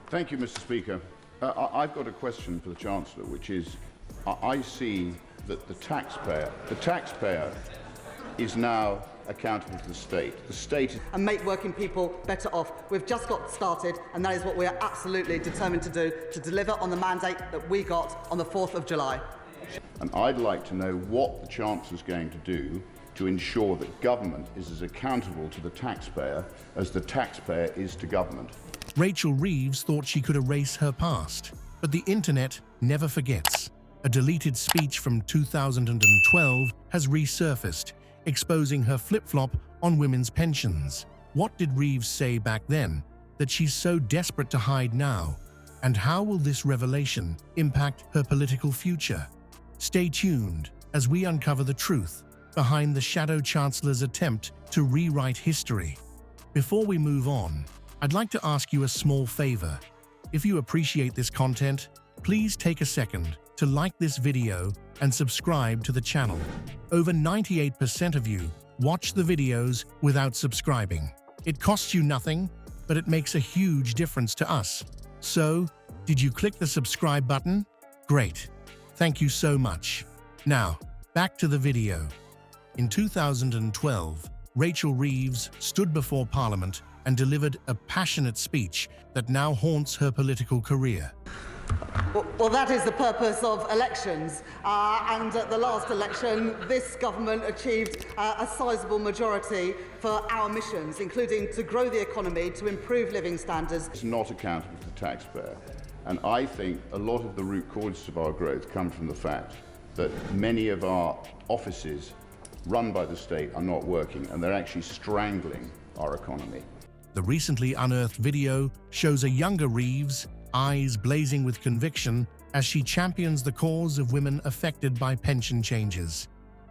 Thank you, Mr. Speaker. I've got a question for the Chancellor, which is, I see that the taxpayer is now accountable to the state. The state and make working people better off. We've just got started, and that is what we are absolutely determined to do, to deliver on the mandate that we got on the 4th of July. And I'd like to know what the Chancellor is going to do to ensure that government is as accountable to the taxpayer as the taxpayer is to government. Rachel Reeves thought she could erase her past, but the internet never forgets. A deleted speech from 2012 has resurfaced, exposing her flip-flop on women's pensions. What did Reeves say back then that she's so desperate to hide now? And how will this revelation impact her political future? Stay tuned as we uncover the truth behind the Shadow Chancellor's attempt to rewrite history. Before we move on, I'd like to ask you a small favor. If you appreciate this content, please take a second to like this video and subscribe to the channel. Over 98% of you watch the videos without subscribing. It costs you nothing, but it makes a huge difference to us. So, did you click the subscribe button? Great. Thank you so much. Now, back to the video. In 2012, Rachel Reeves stood before Parliament and delivered a passionate speech that now haunts her political career. Well, that is the purpose of elections. And at the last election, this government achieved a sizable majority for our missions, including to grow the economy, to improve living standards. It's not accountable to the taxpayer. And I think a lot of the root causes of our growth come from the fact that many of our offices run by the state are not working, and they're actually strangling our economy. The recently unearthed video shows a younger Reeves, eyes blazing with conviction, as she champions the cause of women affected by pension changes.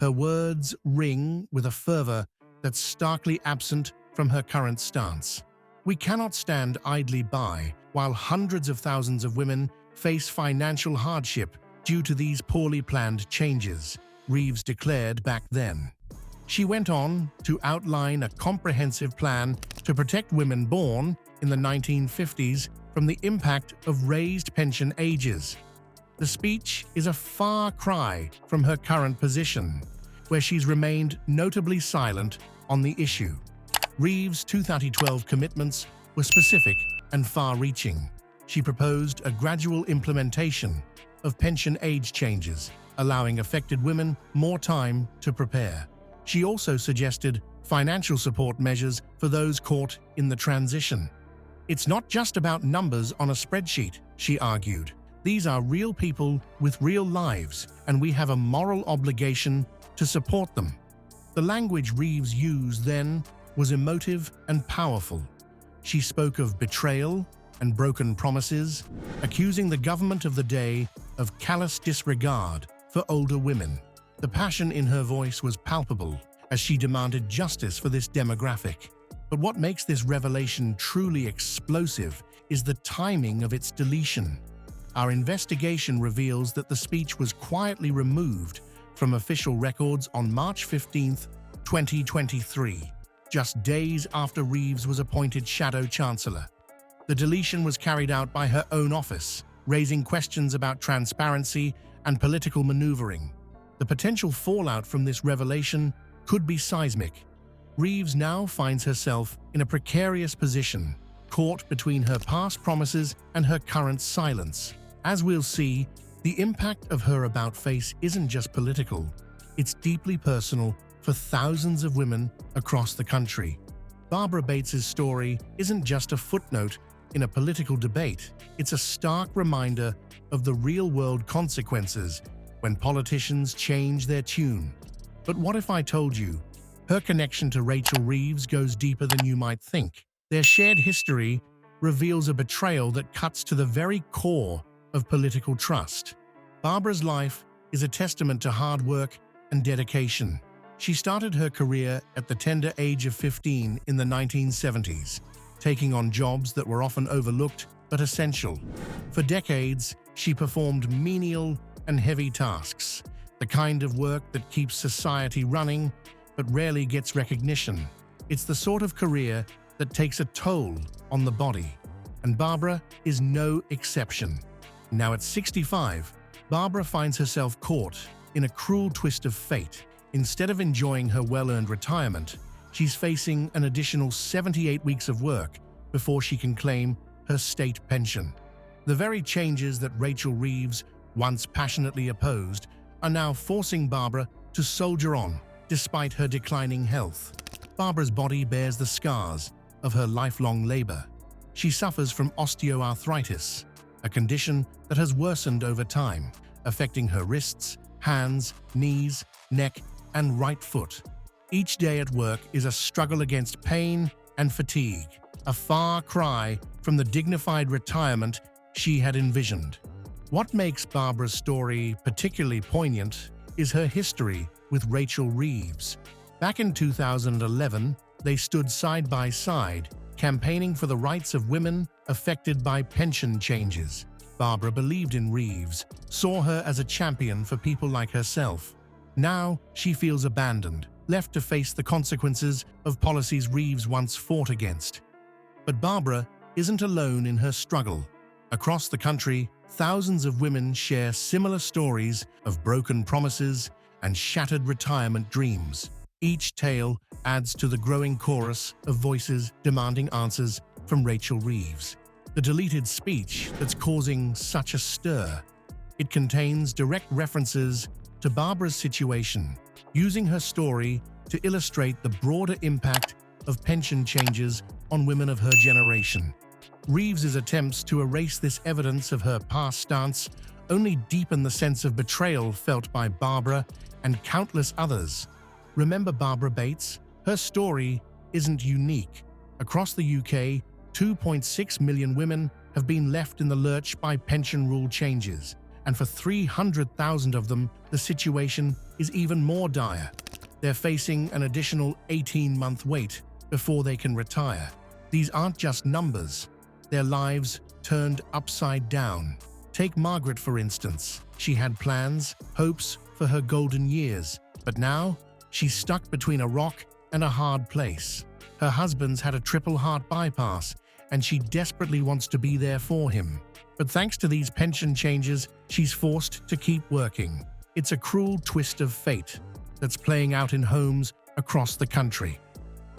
Her words ring with a fervor that's starkly absent from her current stance. We cannot stand idly by while hundreds of thousands of women face financial hardship due to these poorly planned changes, Reeves declared back then. She went on to outline a comprehensive plan to protect women born in the 1950s from the impact of raised pension ages. The speech is a far cry from her current position, where she's remained notably silent on the issue. Reeves' 2012 commitments were specific and far-reaching. She proposed a gradual implementation of pension age changes, allowing affected women more time to prepare. She also suggested financial support measures for those caught in the transition. It's not just about numbers on a spreadsheet, she argued. These are real people with real lives, and we have a moral obligation to support them. The language Reeves used then was emotive and powerful. She spoke of betrayal and broken promises, accusing the government of the day of callous disregard for older women. The passion in her voice was palpable as she demanded justice for this demographic. But what makes this revelation truly explosive is the timing of its deletion. Our investigation reveals that the speech was quietly removed from official records on March 15, 2023, just days after Reeves was appointed Shadow Chancellor. The deletion was carried out by her own office, raising questions about transparency and political maneuvering. The potential fallout from this revelation could be seismic. Reeves now finds herself in a precarious position, caught between her past promises and her current silence. As we'll see, the impact of her about-face isn't just political, it's deeply personal for thousands of women across the country. Barbara Bates's story isn't just a footnote in a political debate, it's a stark reminder of the real-world consequences when politicians change their tune. But what if I told you her connection to Rachel Reeves goes deeper than you might think? Their shared history reveals a betrayal that cuts to the very core of political trust. Barbara's life is a testament to hard work and dedication. She started her career at the tender age of 15 in the 1970s, taking on jobs that were often overlooked but essential. For decades, she performed menial and heavy tasks, the kind of work that keeps society running but rarely gets recognition. It's the sort of career that takes a toll on the body. and Barbara is no exception. Now at 65, Barbara finds herself caught in a cruel twist of fate. Instead of enjoying her well-earned retirement, she's facing an additional 78 weeks of work before she can claim her state pension. The very changes that Rachel Reeves once passionately opposed are now forcing Barbara to soldier on despite her declining health. Barbara's body bears the scars of her lifelong labor. She suffers from osteoarthritis, a condition that has worsened over time, affecting her wrists, hands, knees, neck, and right foot. Each day at work is a struggle against pain and fatigue, a far cry from the dignified retirement she had envisioned. What makes Barbara's story particularly poignant is her history with Rachel Reeves. Back in 2011, they stood side by side, campaigning for the rights of women affected by pension changes. Barbara believed in Reeves, saw her as a champion for people like herself. Now, she feels abandoned, left to face the consequences of policies Reeves once fought against. But Barbara isn't alone in her struggle. Across the country, thousands of women share similar stories of broken promises and shattered retirement dreams. Each tale adds to the growing chorus of voices demanding answers from Rachel Reeves. The deleted speech that's causing such a stir. It contains direct references to Barbara's situation, using her story to illustrate the broader impact of pension changes on women of her generation. Reeves's attempts to erase this evidence of her past stance only deepen the sense of betrayal felt by Barbara and countless others. Remember Barbara Bates? Her story isn't unique. Across the UK, 2.6 million women have been left in the lurch by pension rule changes, and for 300,000 of them, the situation is even more dire. They're facing an additional 18-month wait before they can retire. These aren't just numbers. Their lives turned upside down. Take Margaret, for instance. She had plans, hopes for her golden years, but now she's stuck between a rock and a hard place. Her husband's had a triple heart bypass, and she desperately wants to be there for him. But thanks to these pension changes, she's forced to keep working. It's a cruel twist of fate that's playing out in homes across the country.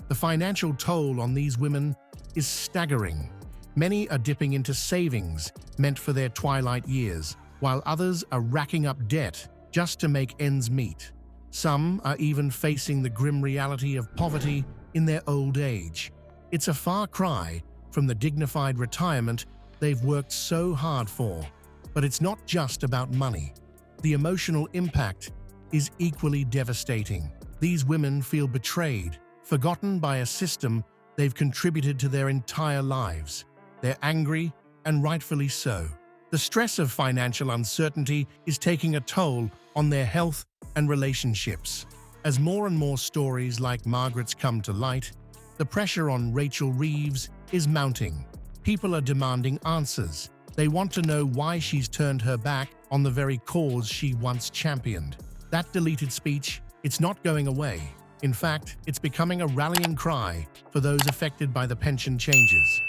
The financial toll on these women is staggering. Many are dipping into savings meant for their twilight years, while others are racking up debt just to make ends meet. Some are even facing the grim reality of poverty in their old age. It's a far cry from the dignified retirement they've worked so hard for. But it's not just about money. The emotional impact is equally devastating. These women feel betrayed, forgotten by a system they've contributed to their entire lives. They're angry, and rightfully so. The stress of financial uncertainty is taking a toll on their health and relationships. As more and more stories like Margaret's come to light, the pressure on Rachel Reeves is mounting. People are demanding answers. They want to know why she's turned her back on the very cause she once championed. That deleted speech, it's not going away. In fact, it's becoming a rallying cry for those affected by the pension changes.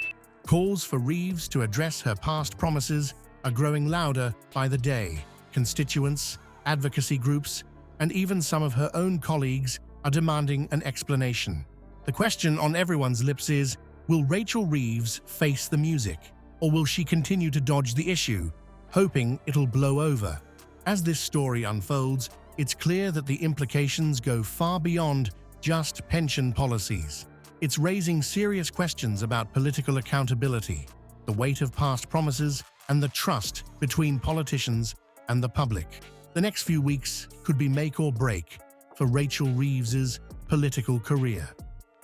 Calls for Reeves to address her past promises are growing louder by the day. Constituents, advocacy groups, and even some of her own colleagues are demanding an explanation. The question on everyone's lips is, will Rachel Reeves face the music, or will she continue to dodge the issue, hoping it'll blow over? As this story unfolds, it's clear that the implications go far beyond just pension policies. It's raising serious questions about political accountability, the weight of past promises, and the trust between politicians and the public. The next few weeks could be make or break for Rachel Reeves's political career.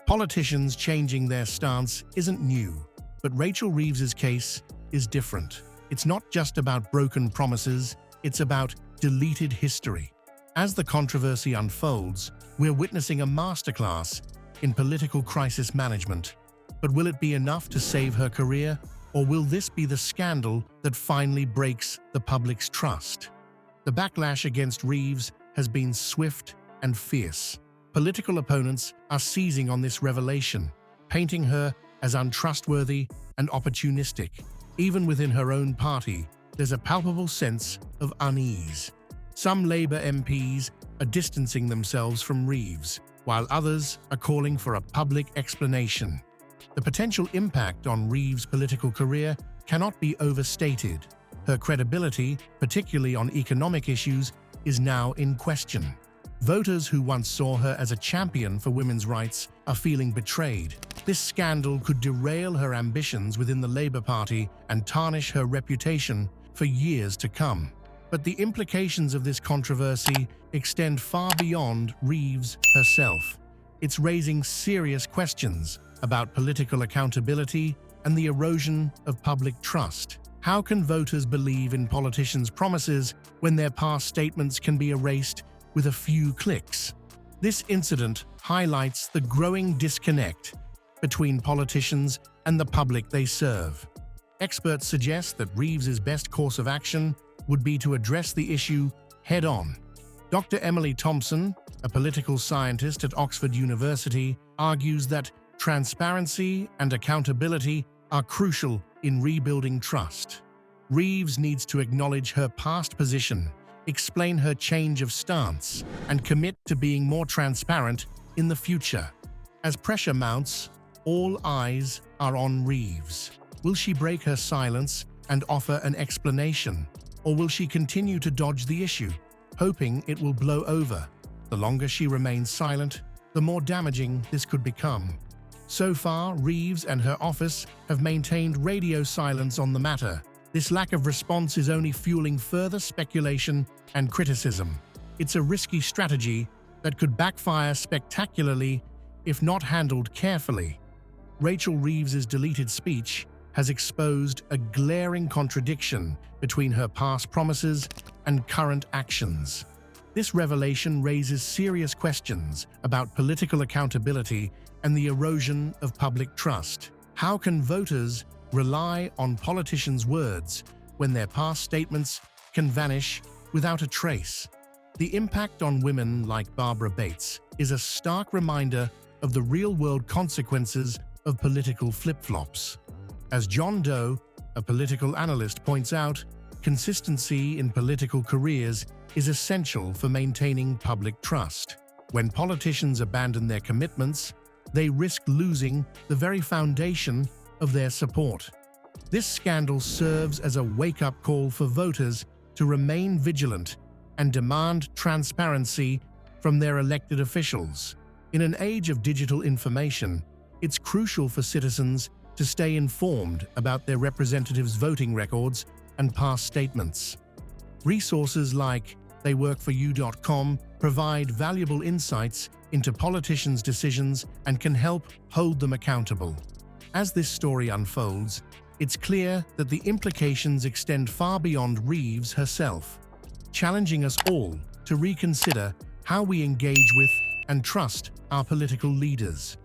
Politicians changing their stance isn't new, but Rachel Reeves's case is different. It's not just about broken promises, it's about deleted history. As the controversy unfolds, we're witnessing a masterclass in political crisis management. But will it be enough to save her career, or will this be the scandal that finally breaks the public's trust? The backlash against Reeves has been swift and fierce. Political opponents are seizing on this revelation, painting her as untrustworthy and opportunistic. Even within her own party, there's a palpable sense of unease. Some Labour MPs are distancing themselves from Reeves, while others are calling for a public explanation. The potential impact on Reeves' political career cannot be overstated. Her credibility, particularly on economic issues, is now in question. Voters who once saw her as a champion for women's rights are feeling betrayed. This scandal could derail her ambitions within the Labour Party and tarnish her reputation for years to come. But the implications of this controversy extend far beyond Reeves herself. It's raising serious questions about political accountability and the erosion of public trust. How can voters believe in politicians' promises when their past statements can be erased with a few clicks? This incident highlights the growing disconnect between politicians and the public they serve. Experts suggest that Reeves's best course of action would be to address the issue head-on. Dr. Emily Thompson, a political scientist at Oxford University, argues that transparency and accountability are crucial in rebuilding trust. Reeves needs to acknowledge her past position, explain her change of stance, and commit to being more transparent in the future. As pressure mounts, all eyes are on Reeves. Will she break her silence and offer an explanation, or will she continue to dodge the issue, hoping it will blow over? The longer she remains silent, the more damaging this could become. So far, Reeves and her office have maintained radio silence on the matter. This lack of response is only fueling further speculation and criticism. It's a risky strategy that could backfire spectacularly if not handled carefully. Rachel Reeves's deleted speech has exposed a glaring contradiction between her past promises and current actions. This revelation raises serious questions about political accountability and the erosion of public trust. How can voters rely on politicians' words when their past statements can vanish without a trace? The impact on women like Barbara Bates is a stark reminder of the real-world consequences of political flip-flops. As John Doe, a political analyst, points out, consistency in political careers is essential for maintaining public trust. When politicians abandon their commitments, they risk losing the very foundation of their support. This scandal serves as a wake-up call for voters to remain vigilant and demand transparency from their elected officials. In an age of digital information, it's crucial for citizens to stay informed about their representatives' voting records and past statements. Resources like theyworkforyou.com provide valuable insights into politicians' decisions and can help hold them accountable. As this story unfolds, it's clear that the implications extend far beyond Reeves herself, challenging us all to reconsider how we engage with and trust our political leaders.